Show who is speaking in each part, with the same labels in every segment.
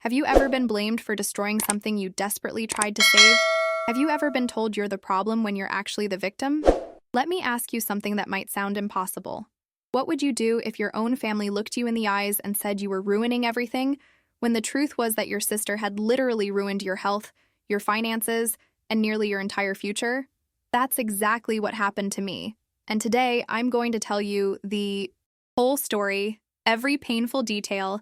Speaker 1: Have you ever been blamed for destroying something you desperately tried to save? Have you ever been told you're the problem when you're actually the victim? Let me ask you something that might sound impossible. What would you do if your own family looked you in the eyes and said you were ruining everything, when the truth was that your sister had literally ruined your health, your finances, and nearly your entire future? That's exactly what happened to me. And today, I'm going to tell you the whole story, every painful detail,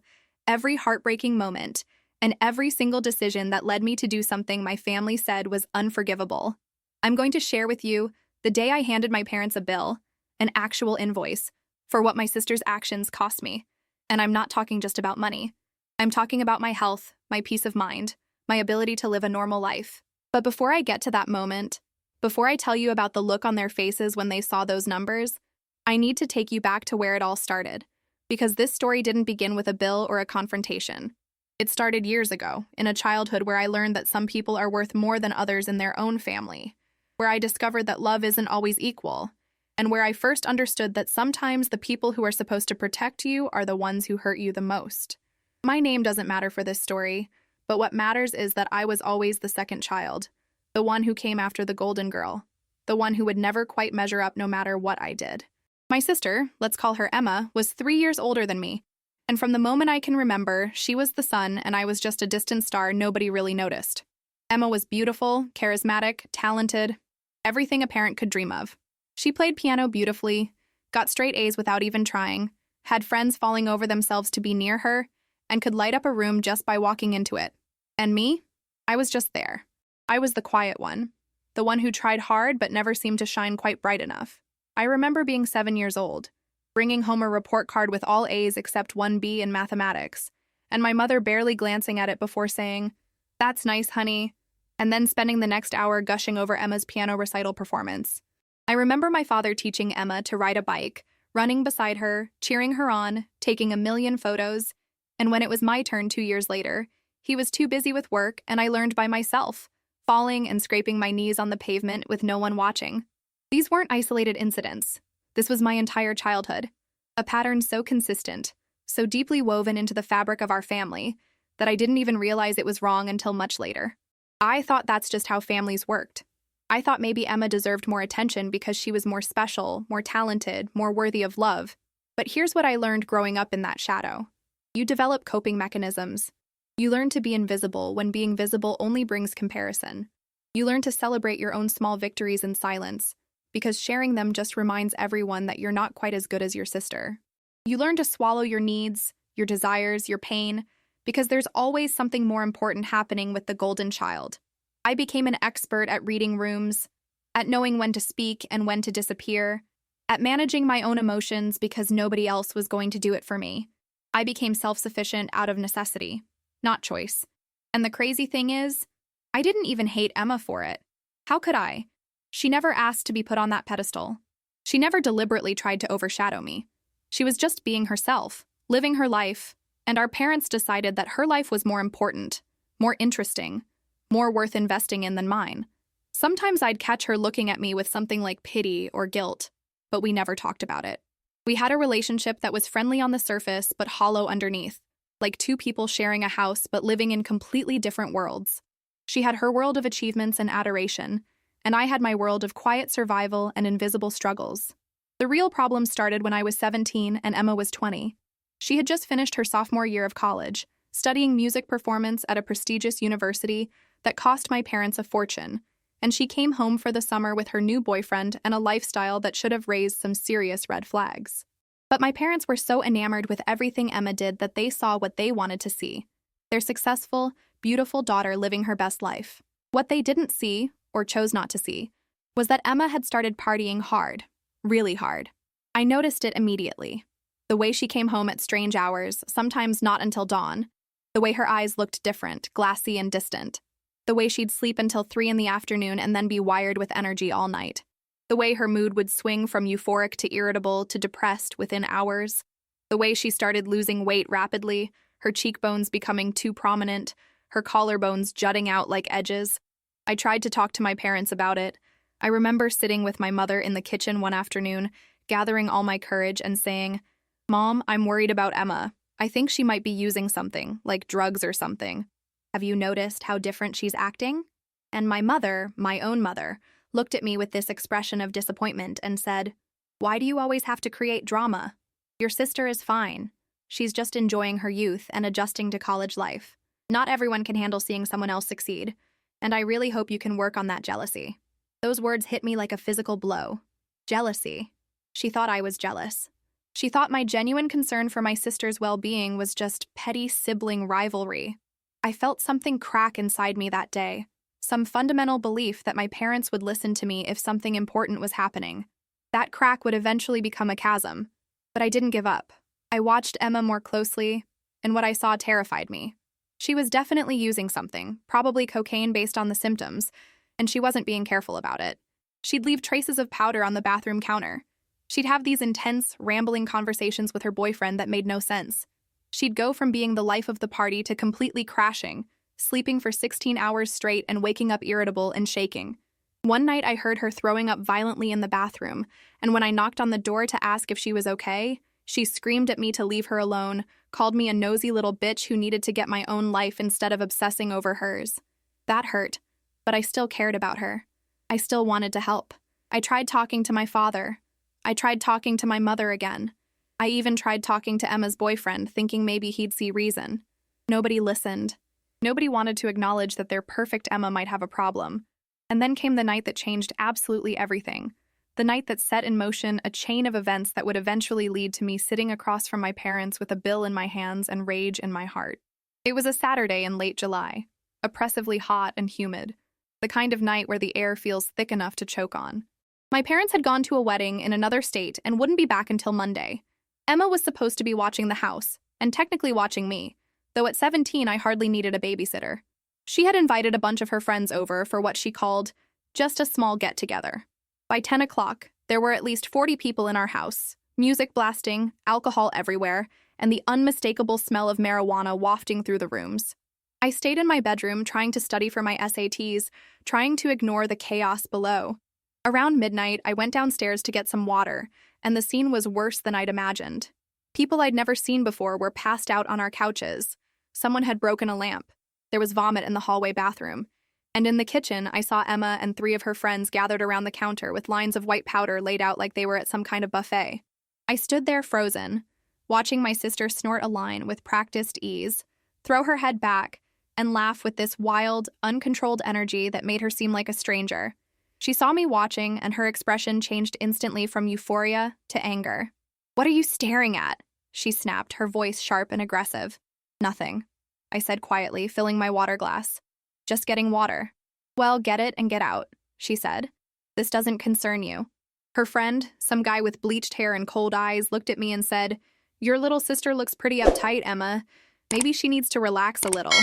Speaker 1: every heartbreaking moment, and every single decision that led me to do something my family said was unforgivable. I'm going to share with you the day I handed my parents a bill, an actual invoice, for what my sister's actions cost me. And I'm not talking just about money. I'm talking about my health, my peace of mind, my ability to live a normal life. But before I get to that moment, before I tell you about the look on their faces when they saw those numbers, I need to take you back to where it all started. Because this story didn't begin with a bill or a confrontation. It started years ago, in a childhood where I learned that some people are worth more than others in their own family, where I discovered that love isn't always equal, and where I first understood that sometimes the people who are supposed to protect you are the ones who hurt you the most. My name doesn't matter for this story, but what matters is that I was always the second child, the one who came after the golden girl, the one who would never quite measure up no matter what I did. My sister, let's call her Emma, was 3 years older than me, and from the moment I can remember, she was the sun and I was just a distant star nobody really noticed. Emma was beautiful, charismatic, talented, everything a parent could dream of. She played piano beautifully, got straight A's without even trying, had friends falling over themselves to be near her, and could light up a room just by walking into it. And me? I was just there. I was the quiet one, the one who tried hard but never seemed to shine quite bright enough. I remember being 7 years old, bringing home a report card with all A's except 1 B in mathematics, and my mother barely glancing at it before saying, "That's nice, honey," and then spending the next hour gushing over Emma's piano recital performance. I remember my father teaching Emma to ride a bike, running beside her, cheering her on, taking a million photos, and when it was my turn 2 years later, he was too busy with work and I learned by myself, falling and scraping my knees on the pavement with no one watching. These weren't isolated incidents. This was my entire childhood, a pattern so consistent, so deeply woven into the fabric of our family, that I didn't even realize it was wrong until much later. I thought that's just how families worked. I thought maybe Emma deserved more attention because she was more special, more talented, more worthy of love. But here's what I learned growing up in that shadow. You develop coping mechanisms. You learn to be invisible when being visible only brings comparison. You learn to celebrate your own small victories in silence, because sharing them just reminds everyone that you're not quite as good as your sister. You learn to swallow your needs, your desires, your pain, because there's always something more important happening with the golden child. I became an expert at reading rooms, at knowing when to speak and when to disappear, at managing my own emotions because nobody else was going to do it for me. I became self-sufficient out of necessity, not choice. And the crazy thing is, I didn't even hate Emma for it. How could I? She never asked to be put on that pedestal. She never deliberately tried to overshadow me. She was just being herself, living her life, and our parents decided that her life was more important, more interesting, more worth investing in than mine. Sometimes I'd catch her looking at me with something like pity or guilt, but we never talked about it. We had a relationship that was friendly on the surface but hollow underneath, like two people sharing a house but living in completely different worlds. She had her world of achievements and adoration, and I had my world of quiet survival and invisible struggles. The real problem started when I was 17 and Emma was 20. She had just finished her sophomore year of college, studying music performance at a prestigious university that cost my parents a fortune, and she came home for the summer with her new boyfriend and a lifestyle that should have raised some serious red flags. But my parents were so enamored with everything Emma did that they saw what they wanted to see: their successful, beautiful daughter living her best life. What they didn't see, or chose not to see, was that Emma had started partying hard, really hard. I noticed it immediately. The way she came home at strange hours, sometimes not until dawn. The way her eyes looked different, glassy and distant. The way she'd sleep until 3 in the afternoon and then be wired with energy all night. The way her mood would swing from euphoric to irritable to depressed within hours. The way she started losing weight rapidly, her cheekbones becoming too prominent, her collarbones jutting out like edges. I tried to talk to my parents about it. I remember sitting with my mother in the kitchen one afternoon, gathering all my courage and saying, "Mom, I'm worried about Emma. I think she might be using something, like drugs or something. Have you noticed how different she's acting?" And my mother, my own mother, looked at me with this expression of disappointment and said, "Why do you always have to create drama? Your sister is fine. She's just enjoying her youth and adjusting to college life. Not everyone can handle seeing someone else succeed, and I really hope you can work on that jealousy." Those words hit me like a physical blow. Jealousy. She thought I was jealous. She thought my genuine concern for my sister's well-being was just petty sibling rivalry. I felt something crack inside me that day, some fundamental belief that my parents would listen to me if something important was happening. That crack would eventually become a chasm, but I didn't give up. I watched Emma more closely, and what I saw terrified me. She was definitely using something, probably cocaine based on the symptoms, and she wasn't being careful about it. She'd leave traces of powder on the bathroom counter. She'd have these intense, rambling conversations with her boyfriend that made no sense. She'd go from being the life of the party to completely crashing, sleeping for 16 hours straight and waking up irritable and shaking. One night I heard her throwing up violently in the bathroom, and when I knocked on the door to ask if she was okay, she screamed at me to leave her alone, called me a nosy little bitch who needed to get my own life instead of obsessing over hers. That hurt, but I still cared about her. I still wanted to help. I tried talking to my father. I tried talking to my mother again. I even tried talking to Emma's boyfriend, thinking maybe he'd see reason. Nobody listened. Nobody wanted to acknowledge that their perfect Emma might have a problem. And then came the night that changed absolutely everything. The night that set in motion a chain of events that would eventually lead to me sitting across from my parents with a bill in my hands and rage in my heart. It was a Saturday in late July, oppressively hot and humid, the kind of night where the air feels thick enough to choke on. My parents had gone to a wedding in another state and wouldn't be back until Monday. Emma was supposed to be watching the house, and technically watching me, though at 17 I hardly needed a babysitter. She had invited a bunch of her friends over for what she called just a small get-together. By 10 o'clock, there were at least 40 people in our house, music blasting, alcohol everywhere, and the unmistakable smell of marijuana wafting through the rooms. I stayed in my bedroom trying to study for my SATs, trying to ignore the chaos below. Around midnight, I went downstairs to get some water, and the scene was worse than I'd imagined. People I'd never seen before were passed out on our couches. Someone had broken a lamp. There was vomit in the hallway bathroom. And in the kitchen, I saw Emma and 3 of her friends gathered around the counter with lines of white powder laid out like they were at some kind of buffet. I stood there frozen, watching my sister snort a line with practiced ease, throw her head back, and laugh with this wild, uncontrolled energy that made her seem like a stranger. She saw me watching, and her expression changed instantly from euphoria to anger. "What are you staring at?" she snapped, her voice sharp and aggressive. "Nothing," I said quietly, filling my water glass. "Just getting water." "Well, get it and get out," she said. "This doesn't concern you." Her friend, some guy with bleached hair and cold eyes, looked at me and said, "Your little sister looks pretty uptight, Emma. Maybe she needs to relax a little."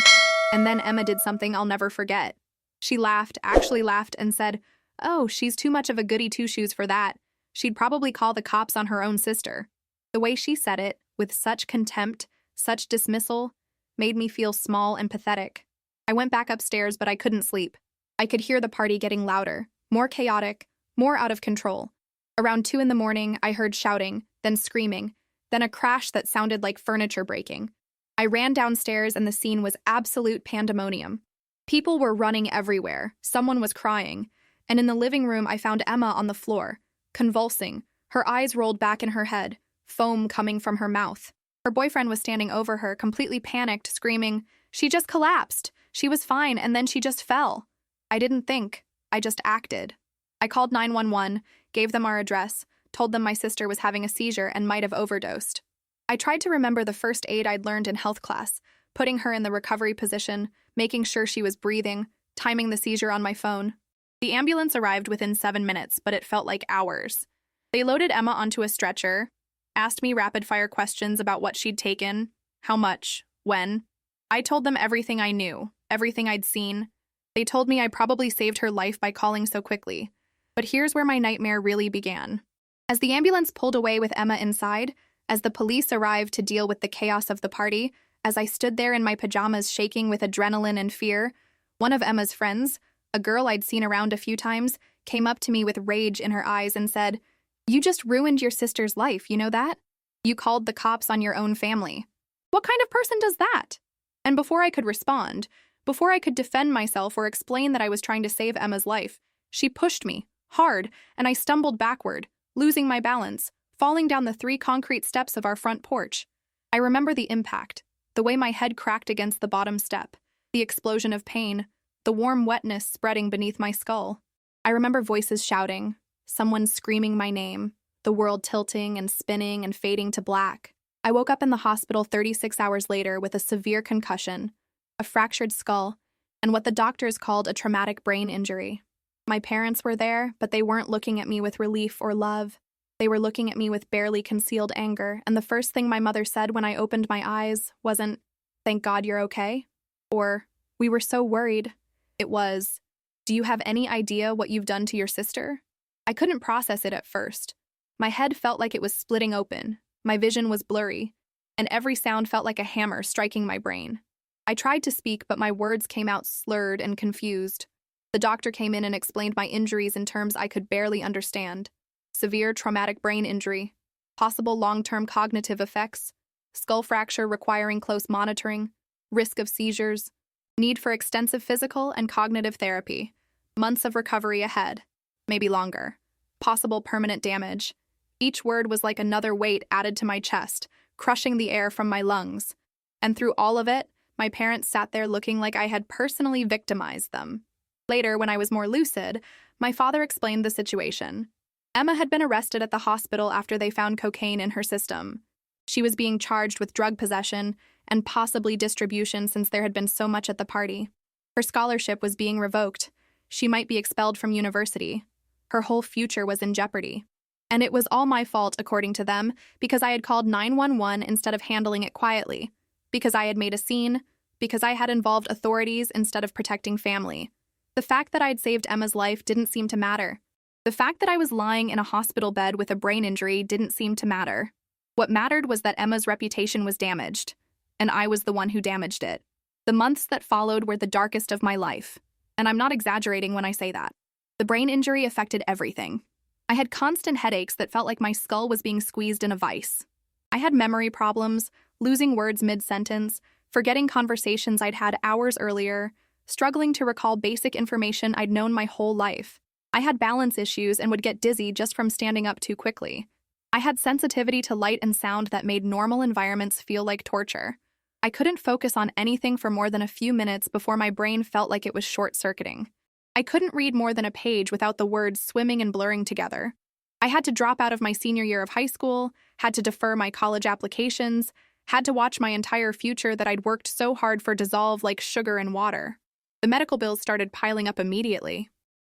Speaker 1: And then Emma did something I'll never forget. She laughed, actually laughed, and said, "Oh, she's too much of a goody two-shoes for that. She'd probably call the cops on her own sister." The way she said it, with such contempt, such dismissal, made me feel small and pathetic. I went back upstairs, but I couldn't sleep. I could hear the party getting louder, more chaotic, more out of control. Around 2 in the morning, I heard shouting, then screaming, then a crash that sounded like furniture breaking. I ran downstairs and the scene was absolute pandemonium. People were running everywhere, someone was crying, and in the living room I found Emma on the floor, convulsing, her eyes rolled back in her head, foam coming from her mouth. Her boyfriend was standing over her, completely panicked, screaming, "She just collapsed. She was fine, and then she just fell." I didn't think. I just acted. I called 911, gave them our address, told them my sister was having a seizure and might have overdosed. I tried to remember the first aid I'd learned in health class, putting her in the recovery position, making sure she was breathing, timing the seizure on my phone. The ambulance arrived within 7 minutes, but it felt like hours. They loaded Emma onto a stretcher, asked me rapid-fire questions about what she'd taken, how much, when. I told them everything I knew, everything I'd seen. They told me I probably saved her life by calling so quickly. But here's where my nightmare really began. As the ambulance pulled away with Emma inside, as the police arrived to deal with the chaos of the party, as I stood there in my pajamas shaking with adrenaline and fear, one of Emma's friends, a girl I'd seen around a few times, came up to me with rage in her eyes and said, "You just ruined your sister's life, you know that? You called the cops on your own family." What kind of person does that? And before I could respond, before I could defend myself or explain that I was trying to save Emma's life, she pushed me, hard, and I stumbled backward, losing my balance, falling down the 3 concrete steps of our front porch. I remember the impact, the way my head cracked against the bottom step, the explosion of pain, the warm wetness spreading beneath my skull. I remember voices shouting, someone screaming my name, the world tilting and spinning and fading to black. I woke up in the hospital 36 hours later with a severe concussion, a fractured skull, and what the doctors called a traumatic brain injury. My parents were there, but they weren't looking at me with relief or love. They were looking at me with barely concealed anger, and the first thing my mother said when I opened my eyes wasn't, "Thank God you're okay," or, "We were so worried." It was, "Do you have any idea what you've done to your sister?" I couldn't process it at first. My head felt like it was splitting open, my vision was blurry, and every sound felt like a hammer striking my brain. I tried to speak, but my words came out slurred and confused. The doctor came in and explained my injuries in terms I could barely understand. Severe traumatic brain injury, possible long-term cognitive effects, skull fracture requiring close monitoring, risk of seizures, need for extensive physical and cognitive therapy, months of recovery ahead, maybe longer, possible permanent damage. Each word was like another weight added to my chest, crushing the air from my lungs. And through all of it, my parents sat there looking like I had personally victimized them. Later, when I was more lucid, my father explained the situation. Emma had been arrested at the hospital after they found cocaine in her system. She was being charged with drug possession and possibly distribution since there had been so much at the party. Her scholarship was being revoked. She might be expelled from university. Her whole future was in jeopardy. And it was all my fault, according to them, because I had called 911 instead of handling it quietly, because I had made a scene, because I had involved authorities instead of protecting family. The fact that I'd saved Emma's life didn't seem to matter. The fact that I was lying in a hospital bed with a brain injury didn't seem to matter. What mattered was that Emma's reputation was damaged, and I was the one who damaged it. The months that followed were the darkest of my life, and I'm not exaggerating when I say that. The brain injury affected everything. I had constant headaches that felt like my skull was being squeezed in a vice. I had memory problems, losing words mid-sentence, forgetting conversations I'd had hours earlier, struggling to recall basic information I'd known my whole life. I had balance issues and would get dizzy just from standing up too quickly. I had sensitivity to light and sound that made normal environments feel like torture. I couldn't focus on anything for more than a few minutes before my brain felt like it was short-circuiting. I couldn't read more than a page without the words swimming and blurring together. I had to drop out of my senior year of high school, had to defer my college applications, had to watch my entire future that I'd worked so hard for dissolve like sugar in water. The medical bills started piling up immediately.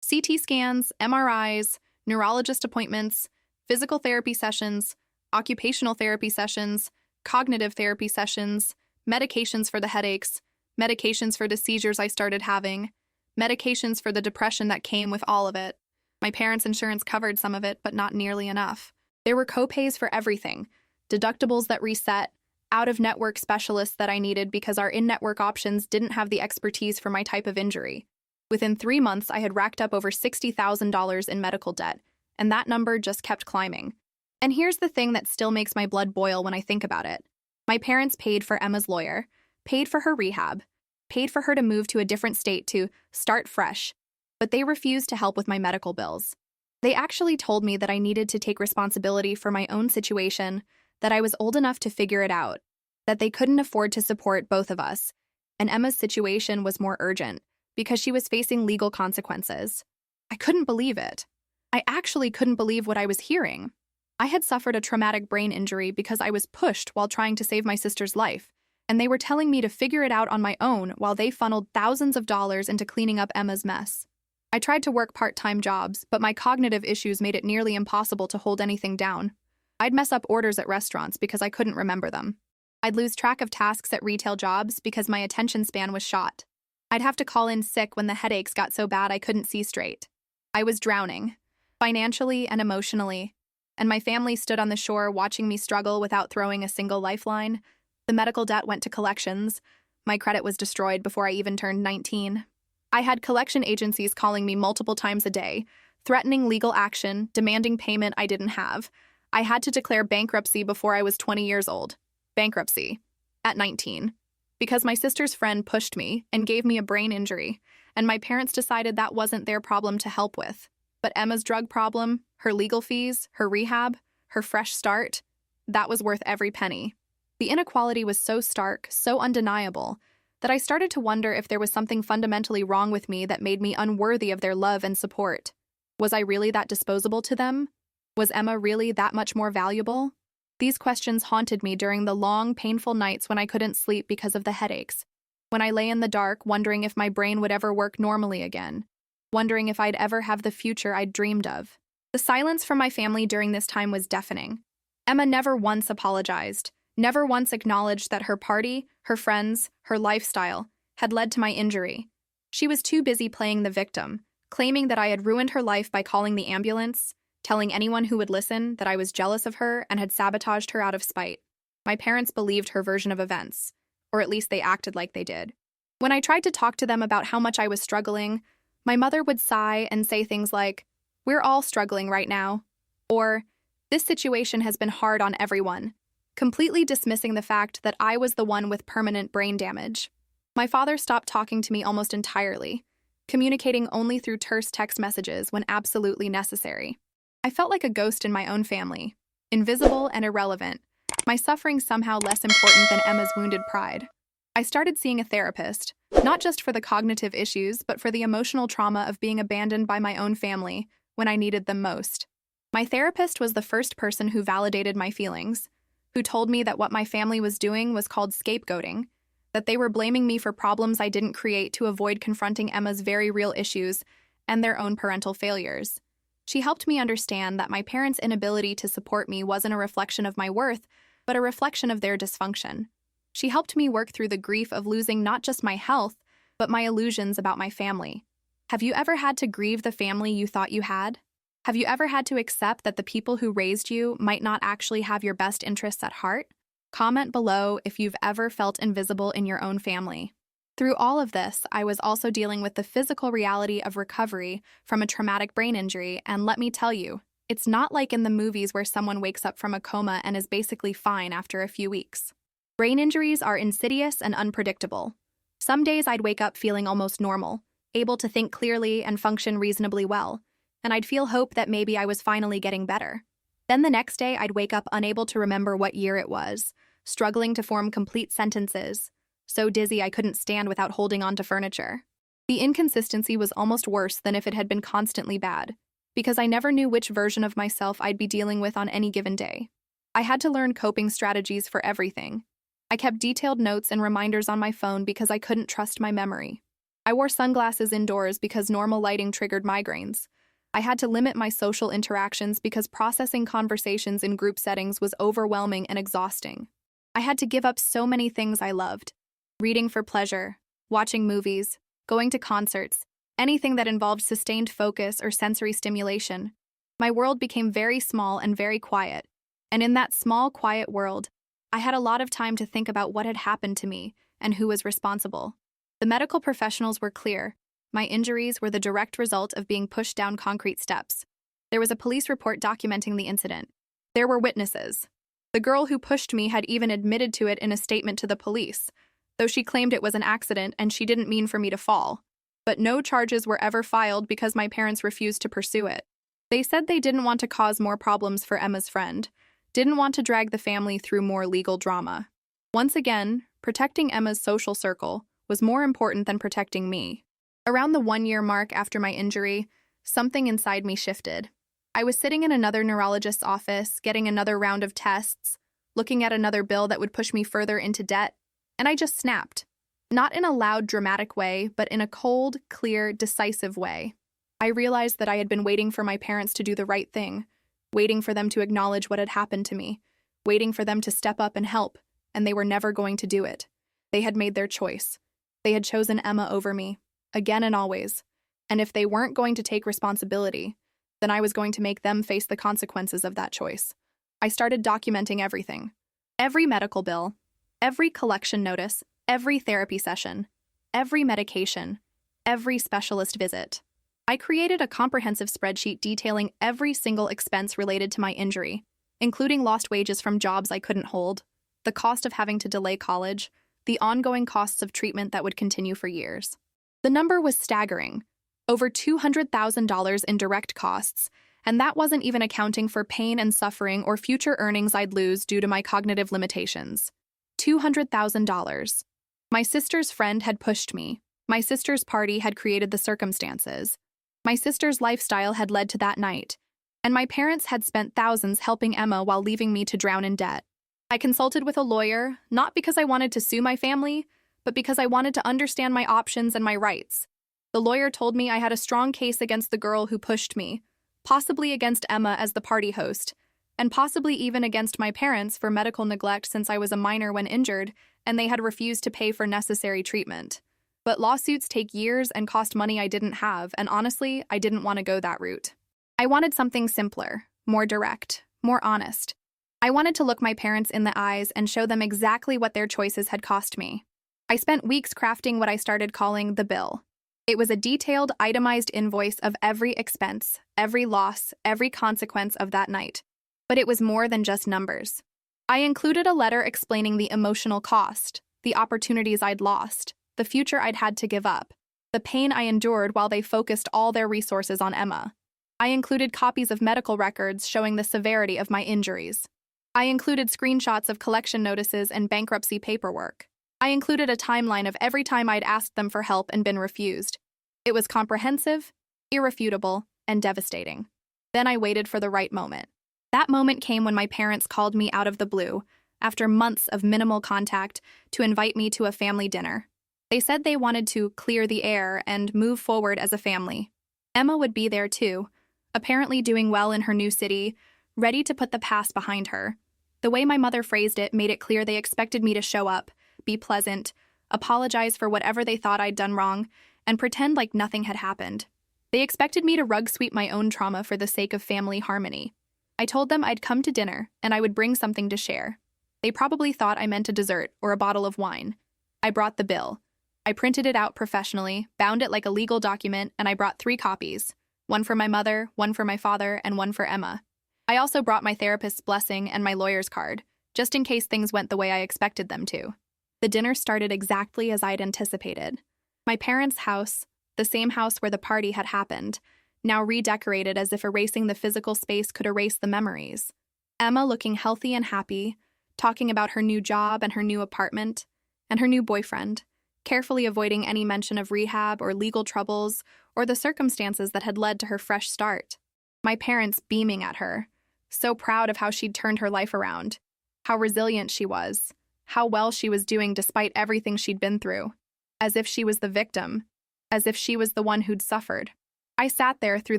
Speaker 1: CT scans, MRIs, neurologist appointments, physical therapy sessions, occupational therapy sessions, cognitive therapy sessions, medications for the headaches, medications for the seizures I started having, medications for the depression that came with all of it. My parents' insurance covered some of it, but not nearly enough. There were copays for everything, deductibles that reset, out-of-network specialists that I needed because our in-network options didn't have the expertise for my type of injury. Within 3 months, I had racked up over $60,000 in medical debt, and that number just kept climbing. And here's the thing that still makes my blood boil when I think about it. My parents paid for Emma's lawyer, paid for her rehab, paid for her to move to a different state to start fresh, but they refused to help with my medical bills. They actually told me that I needed to take responsibility for my own situation, that I was old enough to figure it out, that they couldn't afford to support both of us, and Emma's situation was more urgent because she was facing legal consequences. I couldn't believe it. I actually couldn't believe what I was hearing. I had suffered a traumatic brain injury because I was pushed while trying to save my sister's life, and they were telling me to figure it out on my own while they funneled thousands of dollars into cleaning up Emma's mess. I tried to work part-time jobs, but my cognitive issues made it nearly impossible to hold anything down. I'd mess up orders at restaurants because I couldn't remember them. I'd lose track of tasks at retail jobs because my attention span was shot. I'd have to call in sick when the headaches got so bad I couldn't see straight. I was drowning, financially and emotionally, and my family stood on the shore watching me struggle without throwing a single lifeline. The medical debt went to collections. My credit was destroyed before I even turned 19. I had collection agencies calling me multiple times a day, threatening legal action, demanding payment I didn't have. I had to declare bankruptcy before I was 20 years old. Bankruptcy. At 19. Because my sister's friend pushed me and gave me a brain injury, and my parents decided that wasn't their problem to help with. But Emma's drug problem, her legal fees, her rehab, her fresh start, that was worth every penny. The inequality was so stark, so undeniable, that I started to wonder if there was something fundamentally wrong with me that made me unworthy of their love and support. Was I really that disposable to them? Was Emma really that much more valuable? These questions haunted me during the long, painful nights when I couldn't sleep because of the headaches, when I lay in the dark wondering if my brain would ever work normally again, wondering if I'd ever have the future I'd dreamed of. The silence from my family during this time was deafening. Emma never once apologized, never once acknowledged that her party, her friends, her lifestyle had led to my injury. She was too busy playing the victim, claiming that I had ruined her life by calling the ambulance, telling anyone who would listen that I was jealous of her and had sabotaged her out of spite. My parents believed her version of events, or at least they acted like they did. When I tried to talk to them about how much I was struggling, my mother would sigh and say things like, "We're all struggling right now," or, "This situation has been hard on everyone," completely dismissing the fact that I was the one with permanent brain damage. My father stopped talking to me almost entirely, communicating only through terse text messages when absolutely necessary. I felt like a ghost in my own family, invisible and irrelevant, my suffering somehow less important than Emma's wounded pride. I started seeing a therapist, not just for the cognitive issues, but for the emotional trauma of being abandoned by my own family when I needed them most. My therapist was the first person who validated my feelings, who told me that what my family was doing was called scapegoating, that they were blaming me for problems I didn't create to avoid confronting Emma's very real issues and their own parental failures. She helped me understand that my parents' inability to support me wasn't a reflection of my worth, but a reflection of their dysfunction. She helped me work through the grief of losing not just my health, but my illusions about my family. Have you ever had to grieve the family you thought you had? Have you ever had to accept that the people who raised you might not actually have your best interests at heart? Comment below if you've ever felt invisible in your own family. Through all of this, I was also dealing with the physical reality of recovery from a traumatic brain injury, and let me tell you, it's not like in the movies where someone wakes up from a coma and is basically fine after a few weeks. Brain injuries are insidious and unpredictable. Some days I'd wake up feeling almost normal, able to think clearly and function reasonably well, and I'd feel hope that maybe I was finally getting better. Then the next day I'd wake up unable to remember what year it was, struggling to form complete sentences, so dizzy I couldn't stand without holding on to furniture. The inconsistency was almost worse than if it had been constantly bad, because I never knew which version of myself I'd be dealing with on any given day. I had to learn coping strategies for everything. I kept detailed notes and reminders on my phone because I couldn't trust my memory. I wore sunglasses indoors because normal lighting triggered migraines. I had to limit my social interactions because processing conversations in group settings was overwhelming and exhausting. I had to give up so many things I loved. Reading for pleasure, watching movies, going to concerts, anything that involved sustained focus or sensory stimulation. My world became very small and very quiet, and in that small, quiet world, I had a lot of time to think about what had happened to me and who was responsible. The medical professionals were clear. My injuries were the direct result of being pushed down concrete steps. There was a police report documenting the incident. There were witnesses. The girl who pushed me had even admitted to it in a statement to the police, though she claimed it was an accident and she didn't mean for me to fall. But no charges were ever filed because my parents refused to pursue it. They said they didn't want to cause more problems for Emma's friend, didn't want to drag the family through more legal drama. Once again, protecting Emma's social circle was more important than protecting me. Around the 1-year mark after my injury, something inside me shifted. I was sitting in another neurologist's office, getting another round of tests, looking at another bill that would push me further into debt, and I just snapped. Not in a loud, dramatic way, but in a cold, clear, decisive way. I realized that I had been waiting for my parents to do the right thing, waiting for them to acknowledge what had happened to me, waiting for them to step up and help, and they were never going to do it. They had made their choice. They had chosen Emma over me, again and always, and if they weren't going to take responsibility, then I was going to make them face the consequences of that choice. I started documenting everything. Every medical bill, every collection notice, every therapy session, every medication, every specialist visit. I created a comprehensive spreadsheet detailing every single expense related to my injury, including lost wages from jobs I couldn't hold, the cost of having to delay college, the ongoing costs of treatment that would continue for years. The number was staggering, over $200,000 in direct costs, and that wasn't even accounting for pain and suffering or future earnings I'd lose due to my cognitive limitations. $200,000. My sister's friend had pushed me. My sister's party had created the circumstances. My sister's lifestyle had led to that night, and my parents had spent thousands helping Emma while leaving me to drown in debt. I consulted with a lawyer, not because I wanted to sue my family, but because I wanted to understand my options and my rights. The lawyer told me I had a strong case against the girl who pushed me, possibly against Emma as the party host, and possibly even against my parents for medical neglect since I was a minor when injured and they had refused to pay for necessary treatment. But lawsuits take years and cost money I didn't have, and honestly, I didn't want to go that route. I wanted something simpler, more direct, more honest. I wanted to look my parents in the eyes and show them exactly what their choices had cost me. I spent weeks crafting what I started calling the bill. It was a detailed, itemized invoice of every expense, every loss, every consequence of that night. But it was more than just numbers. I included a letter explaining the emotional cost, the opportunities I'd lost, the future I'd had to give up, the pain I endured while they focused all their resources on Emma. I included copies of medical records showing the severity of my injuries. I included screenshots of collection notices and bankruptcy paperwork. I included a timeline of every time I'd asked them for help and been refused. It was comprehensive, irrefutable, and devastating. Then I waited for the right moment. That moment came when my parents called me out of the blue, after months of minimal contact, to invite me to a family dinner. They said they wanted to clear the air and move forward as a family. Emma would be there too, apparently doing well in her new city, ready to put the past behind her. The way my mother phrased it made it clear they expected me to show up, be pleasant, apologize for whatever they thought I'd done wrong, and pretend like nothing had happened. They expected me to rug sweep my own trauma for the sake of family harmony. I told them I'd come to dinner and I would bring something to share. They probably thought I meant a dessert or a bottle of wine. I brought the bill. I printed it out professionally, bound it like a legal document, and I brought 3 copies. One for my mother, one for my father, and one for Emma. I also brought my therapist's blessing and my lawyer's card, just in case things went the way I expected them to. The dinner started exactly as I'd anticipated. My parents' house, the same house where the party had happened, now redecorated as if erasing the physical space could erase the memories. Emma looking healthy and happy, talking about her new job and her new apartment, and her new boyfriend, carefully avoiding any mention of rehab or legal troubles or the circumstances that had led to her fresh start. My parents beaming at her, so proud of how she'd turned her life around, how resilient she was, how well she was doing despite everything she'd been through, as if she was the victim, as if she was the one who'd suffered. I sat there through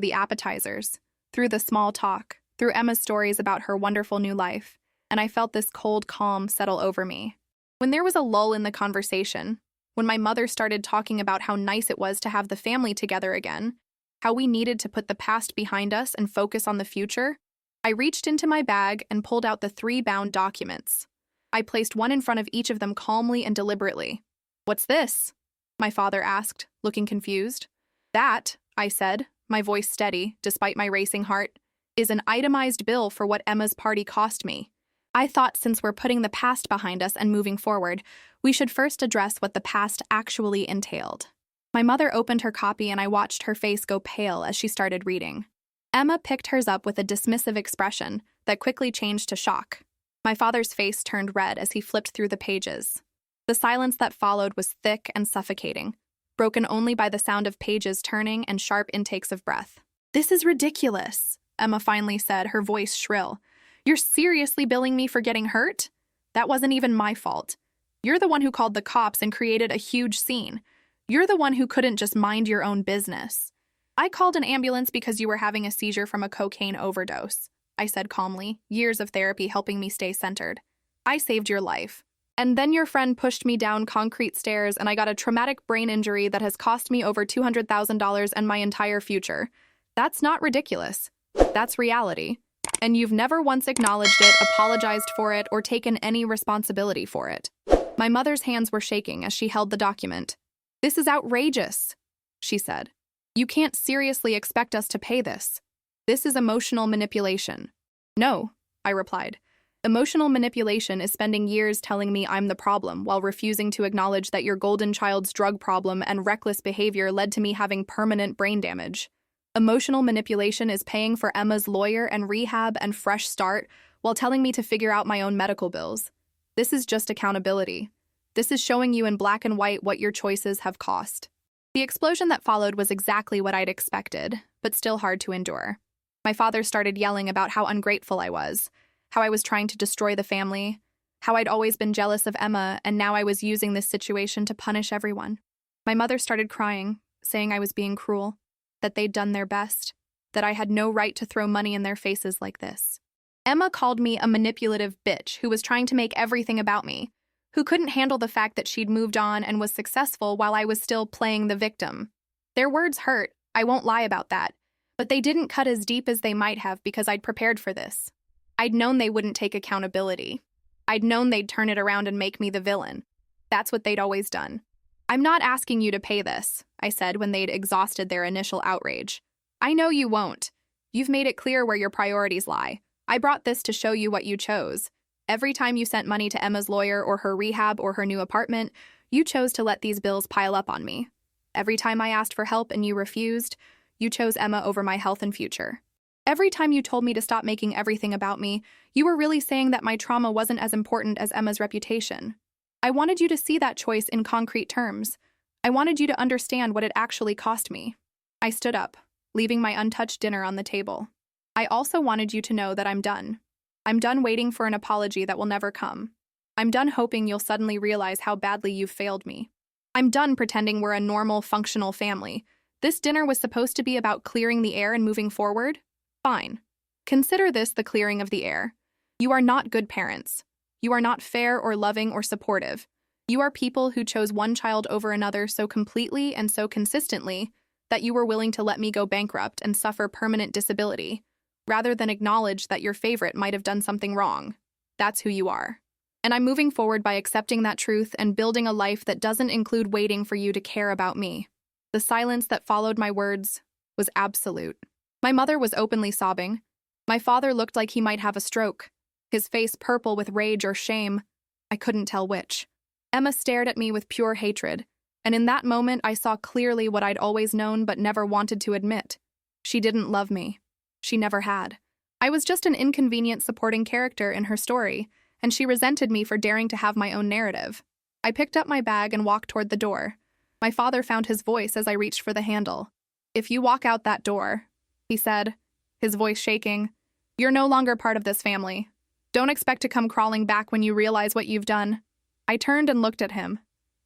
Speaker 1: the appetizers, through the small talk, through Emma's stories about her wonderful new life, and I felt this cold calm settle over me. When there was a lull in the conversation, when my mother started talking about how nice it was to have the family together again, how we needed to put the past behind us and focus on the future, I reached into my bag and pulled out the 3 bound documents. I placed one in front of each of them calmly and deliberately. "What's this?" my father asked, looking confused. "That," I said, my voice steady, despite my racing heart, "is an itemized bill for what Emma's party cost me. I thought since we're putting the past behind us and moving forward, we should first address what the past actually entailed." My mother opened her copy and I watched her face go pale as she started reading. Emma picked hers up with a dismissive expression that quickly changed to shock. My father's face turned red as he flipped through the pages. The silence that followed was thick and suffocating, broken only by the sound of pages turning and sharp intakes of breath. "This is ridiculous," Emma finally said, her voice shrill. "You're seriously billing me for getting hurt? That wasn't even my fault. You're the one who called the cops and created a huge scene. You're the one who couldn't just mind your own business. I called an ambulance because you were having a seizure from a cocaine overdose," I said calmly, years of therapy helping me stay centered. "I saved your life. And then your friend pushed me down concrete stairs and I got a traumatic brain injury that has cost me over $200,000 and my entire future. That's not ridiculous. That's reality. And you've never once acknowledged it, apologized for it, or taken any responsibility for it." My mother's hands were shaking as she held the document. "This is outrageous," she said. "You can't seriously expect us to pay this. This is emotional manipulation." "No," I replied. Emotional manipulation is spending years telling me I'm the problem while refusing to acknowledge that your golden child's drug problem and reckless behavior led to me having permanent brain damage. Emotional manipulation is paying for Emma's lawyer and rehab and fresh start while telling me to figure out my own medical bills. This is just accountability. This is showing you in black and white what your choices have cost. The explosion that followed was exactly what I'd expected, but still hard to endure. My father started yelling about how ungrateful I was, how I was trying to destroy the family, how I'd always been jealous of Emma, and now I was using this situation to punish everyone. My mother started crying, saying I was being cruel, that they'd done their best, that I had no right to throw money in their faces like this. Emma called me a manipulative bitch who was trying to make everything about me, who couldn't handle the fact that she'd moved on and was successful while I was still playing the victim. Their words hurt, I won't lie about that, but they didn't cut as deep as they might have because I'd prepared for this. I'd known they wouldn't take accountability. I'd known they'd turn it around and make me the villain. That's what they'd always done. I'm not asking you to pay this, I said when they'd exhausted their initial outrage. I know you won't. You've made it clear where your priorities lie. I brought this to show you what you chose. Every time you sent money to Emma's lawyer or her rehab or her new apartment, you chose to let these bills pile up on me. Every time I asked for help and you refused, you chose Emma over my health and future. Every time you told me to stop making everything about me, you were really saying that my trauma wasn't as important as Emma's reputation. I wanted you to see that choice in concrete terms. I wanted you to understand what it actually cost me. I stood up, leaving my untouched dinner on the table. I also wanted you to know that I'm done. I'm done waiting for an apology that will never come. I'm done hoping you'll suddenly realize how badly you've failed me. I'm done pretending we're a normal, functional family. This dinner was supposed to be about clearing the air and moving forward? Fine. Consider this the clearing of the air. You are not good parents. You are not fair or loving or supportive. You are people who chose one child over another so completely and so consistently that you were willing to let me go bankrupt and suffer permanent disability, rather than acknowledge that your favorite might have done something wrong. That's who you are. And I'm moving forward by accepting that truth and building a life that doesn't include waiting for you to care about me. The silence that followed my words was absolute. My mother was openly sobbing. My father looked like he might have a stroke, his face purple with rage or shame. I couldn't tell which. Emma stared at me with pure hatred, and in that moment I saw clearly what I'd always known but never wanted to admit. She didn't love me. She never had. I was just an inconvenient supporting character in her story, and she resented me for daring to have my own narrative. I picked up my bag and walked toward the door. My father found his voice as I reached for the handle. "If you walk out that door," he said, his voice shaking, "you're no longer part of this family. Don't expect to come crawling back when you realize what you've done." I turned and looked at him,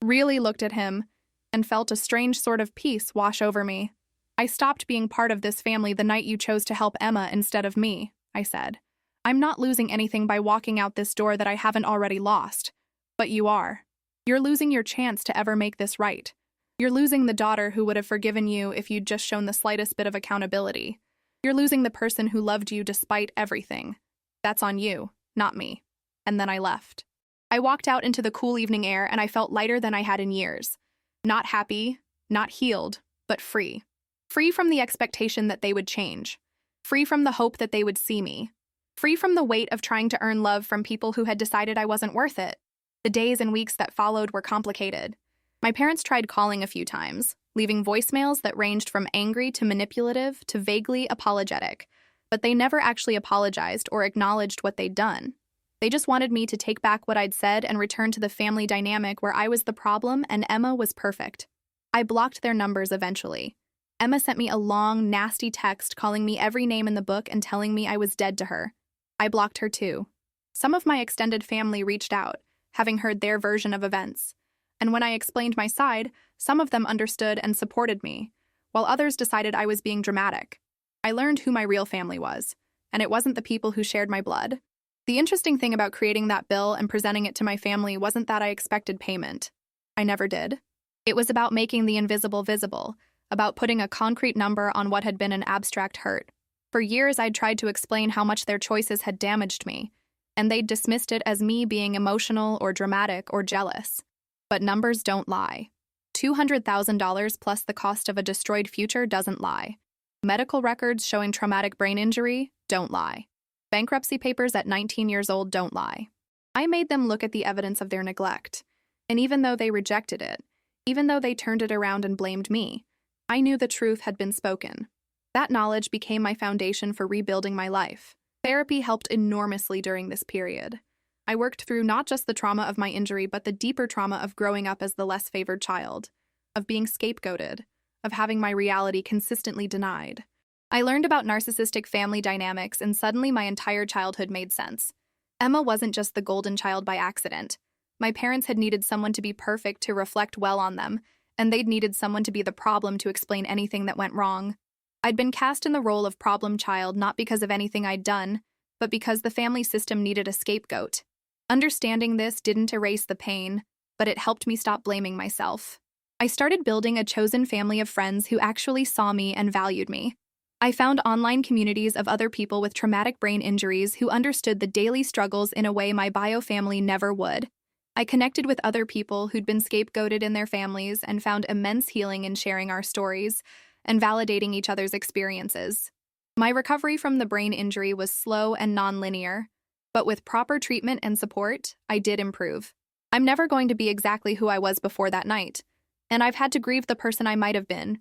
Speaker 1: really looked at him, and felt a strange sort of peace wash over me. "I stopped being part of this family the night you chose to help Emma instead of me," I said. "I'm not losing anything by walking out this door that I haven't already lost. But you are. You're losing your chance to ever make this right. You're losing the daughter who would have forgiven you if you'd just shown the slightest bit of accountability. You're losing the person who loved you despite everything. That's on you, not me." And then I left. I walked out into the cool evening air and I felt lighter than I had in years. Not happy, not healed, but free. Free from the expectation that they would change. Free from the hope that they would see me. Free from the weight of trying to earn love from people who had decided I wasn't worth it. The days and weeks that followed were complicated. My parents tried calling a few times, leaving voicemails that ranged from angry to manipulative to vaguely apologetic, but they never actually apologized or acknowledged what they'd done. They just wanted me to take back what I'd said and return to the family dynamic where I was the problem and Emma was perfect. I blocked their numbers eventually. Emma sent me a long, nasty text calling me every name in the book and telling me I was dead to her. I blocked her too. Some of my extended family reached out, having heard their version of events. And when I explained my side, some of them understood and supported me, while others decided I was being dramatic. I learned who my real family was, and it wasn't the people who shared my blood. The interesting thing about creating that bill and presenting it to my family wasn't that I expected payment. I never did. It was about making the invisible visible, about putting a concrete number on what had been an abstract hurt. For years, I'd tried to explain how much their choices had damaged me, and they'd dismissed it as me being emotional or dramatic or jealous. But numbers don't lie. $200,000 plus the cost of a destroyed future doesn't lie. Medical records showing traumatic brain injury don't lie. Bankruptcy papers at 19 years old don't lie. I made them look at the evidence of their neglect. And even though they rejected it, even though they turned it around and blamed me, I knew the truth had been spoken. That knowledge became my foundation for rebuilding my life. Therapy helped enormously during this period. I worked through not just the trauma of my injury, but the deeper trauma of growing up as the less favored child, of being scapegoated, of having my reality consistently denied. I learned about narcissistic family dynamics, and suddenly my entire childhood made sense. Emma wasn't just the golden child by accident. My parents had needed someone to be perfect to reflect well on them, and they'd needed someone to be the problem to explain anything that went wrong. I'd been cast in the role of problem child not because of anything I'd done, but because the family system needed a scapegoat. Understanding this didn't erase the pain, but it helped me stop blaming myself. I started building a chosen family of friends who actually saw me and valued me. I found online communities of other people with traumatic brain injuries who understood the daily struggles in a way my bio family never would. I connected with other people who'd been scapegoated in their families and found immense healing in sharing our stories and validating each other's experiences. My recovery from the brain injury was slow and non-linear, but with proper treatment and support, I did improve. I'm never going to be exactly who I was before that night, and I've had to grieve the person I might have been,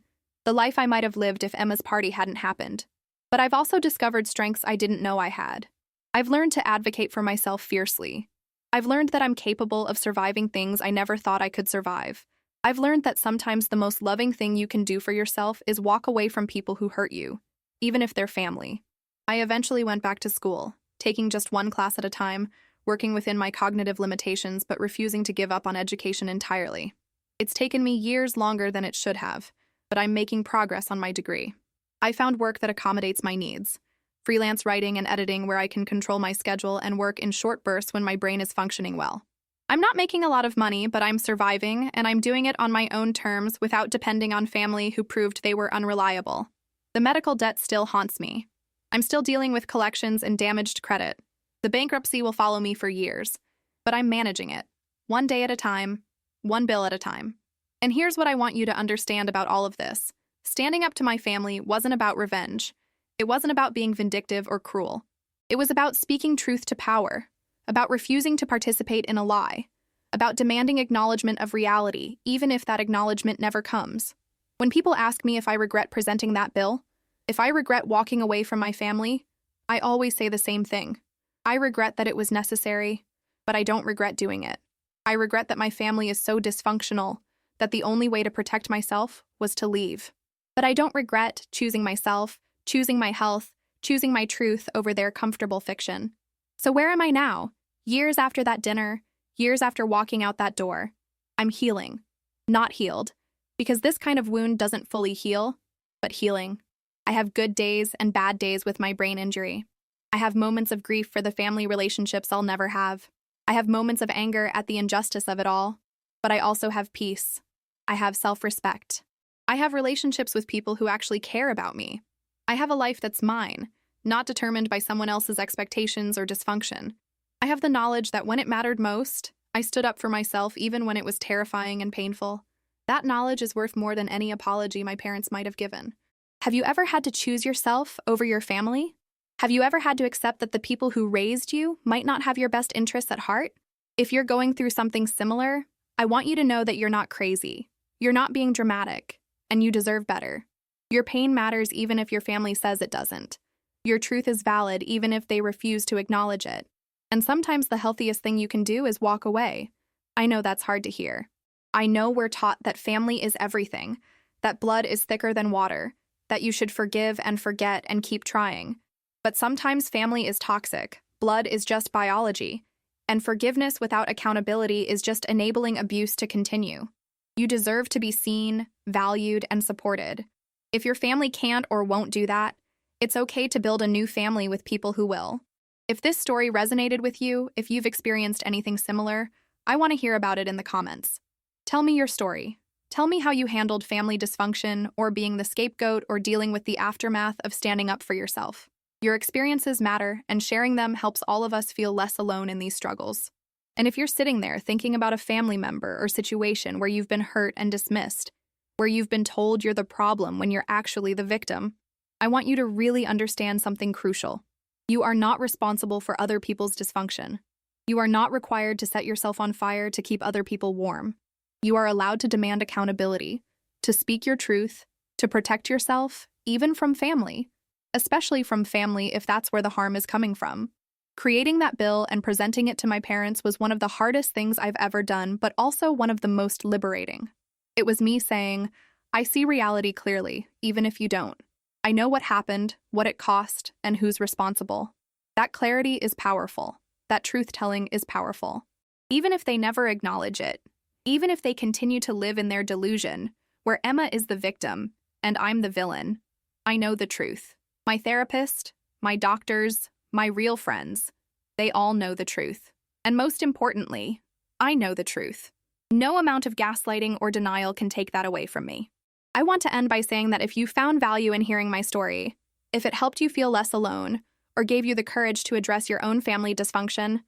Speaker 1: the life I might have lived if Emma's party hadn't happened. But I've also discovered strengths I didn't know I had. I've learned to advocate for myself fiercely. I've learned that I'm capable of surviving things I never thought I could survive. I've learned that sometimes the most loving thing you can do for yourself is walk away from people who hurt you, even if they're family. I eventually went back to school, taking just one class at a time, working within my cognitive limitations but refusing to give up on education entirely. It's taken me years longer than it should have, but I'm making progress on my degree. I found work that accommodates my needs. Freelance writing and editing where I can control my schedule and work in short bursts when my brain is functioning well. I'm not making a lot of money, but I'm surviving, and I'm doing it on my own terms without depending on family who proved they were unreliable. The medical debt still haunts me. I'm still dealing with collections and damaged credit. The bankruptcy will follow me for years, but I'm managing it, one day at a time, one bill at a time. And here's what I want you to understand about all of this. Standing up to my family wasn't about revenge. It wasn't about being vindictive or cruel. It was about speaking truth to power, about refusing to participate in a lie, about demanding acknowledgement of reality, even if that acknowledgement never comes. When people ask me if I regret presenting that bill, if I regret walking away from my family, I always say the same thing. I regret that it was necessary, but I don't regret doing it. I regret that my family is so dysfunctional that the only way to protect myself was to leave. But I don't regret choosing myself, choosing my health, choosing my truth over their comfortable fiction. So where am I now? Years after that dinner, years after walking out that door, I'm healing, not healed, because this kind of wound doesn't fully heal, but healing. I have good days and bad days with my brain injury. I have moments of grief for the family relationships I'll never have. I have moments of anger at the injustice of it all, but I also have peace. I have self-respect. I have relationships with people who actually care about me. I have a life that's mine, not determined by someone else's expectations or dysfunction. I have the knowledge that when it mattered most, I stood up for myself even when it was terrifying and painful. That knowledge is worth more than any apology my parents might have given. Have you ever had to choose yourself over your family? Have you ever had to accept that the people who raised you might not have your best interests at heart? If you're going through something similar, I want you to know that you're not crazy. You're not being dramatic, and you deserve better. Your pain matters even if your family says it doesn't. Your truth is valid even if they refuse to acknowledge it. And sometimes the healthiest thing you can do is walk away. I know that's hard to hear. I know we're taught that family is everything, that blood is thicker than water, that you should forgive and forget and keep trying. But sometimes family is toxic, blood is just biology, and forgiveness without accountability is just enabling abuse to continue. You deserve to be seen, valued, and supported. If your family can't or won't do that, it's okay to build a new family with people who will. If this story resonated with you, if you've experienced anything similar, I want to hear about it in the comments. Tell me your story. Tell me how you handled family dysfunction or being the scapegoat or dealing with the aftermath of standing up for yourself. Your experiences matter, and sharing them helps all of us feel less alone in these struggles. And if you're sitting there thinking about a family member or situation where you've been hurt and dismissed, where you've been told you're the problem when you're actually the victim, I want you to really understand something crucial. You are not responsible for other people's dysfunction. You are not required to set yourself on fire to keep other people warm. You are allowed to demand accountability, to speak your truth, to protect yourself, even from family, especially from family if that's where the harm is coming from. Creating that bill and presenting it to my parents was one of the hardest things I've ever done, but also one of the most liberating. It was me saying, I see reality clearly, even if you don't. I know what happened, what it cost, and who's responsible. That clarity is powerful. That truth-telling is powerful. Even if they never acknowledge it, even if they continue to live in their delusion, where Emma is the victim and I'm the villain, I know the truth. My therapist, my doctors, my real friends, they all know the truth. And most importantly, I know the truth. No amount of gaslighting or denial can take that away from me. I want to end by saying that if you found value in hearing my story, if it helped you feel less alone, or gave you the courage to address your own family dysfunction,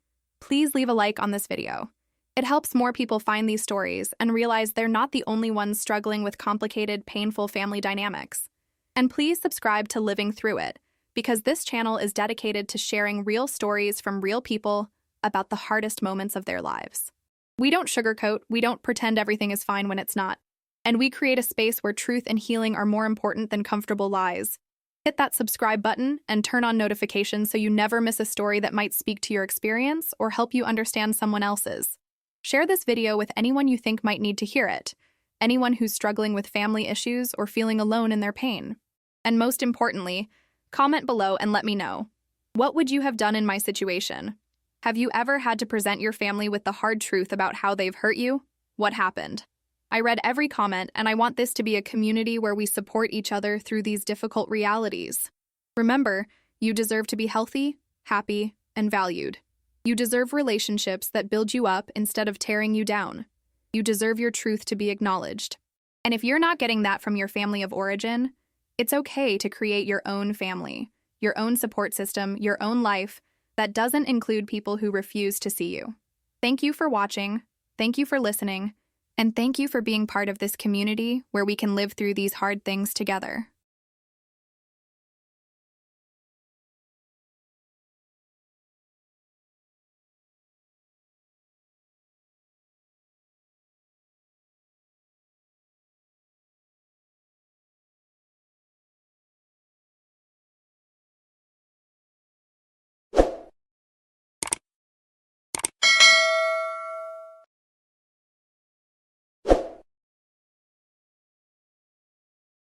Speaker 1: please leave a like on this video. It helps more people find these stories and realize they're not the only ones struggling with complicated, painful family dynamics. And please subscribe to Living Through It, because this channel is dedicated to sharing real stories from real people about the hardest moments of their lives. We don't sugarcoat, we don't pretend everything is fine when it's not. And we create a space where truth and healing are more important than comfortable lies. Hit that subscribe button and turn on notifications so you never miss a story that might speak to your experience or help you understand someone else's. Share this video with anyone you think might need to hear it, anyone who's struggling with family issues or feeling alone in their pain. And most importantly, comment below and let me know. What would you have done in my situation? Have you ever had to present your family with the hard truth about how they've hurt you? What happened? I read every comment, and I want this to be a community where we support each other through these difficult realities. Remember, you deserve to be healthy, happy, and valued. You deserve relationships that build you up instead of tearing you down. You deserve your truth to be acknowledged. And if you're not getting that from your family of origin, it's okay to create your own family, your own support system, your own life that doesn't include people who refuse to see you. Thank you for watching. Thank you for listening. And thank you for being part of this community where we can live through these hard things together.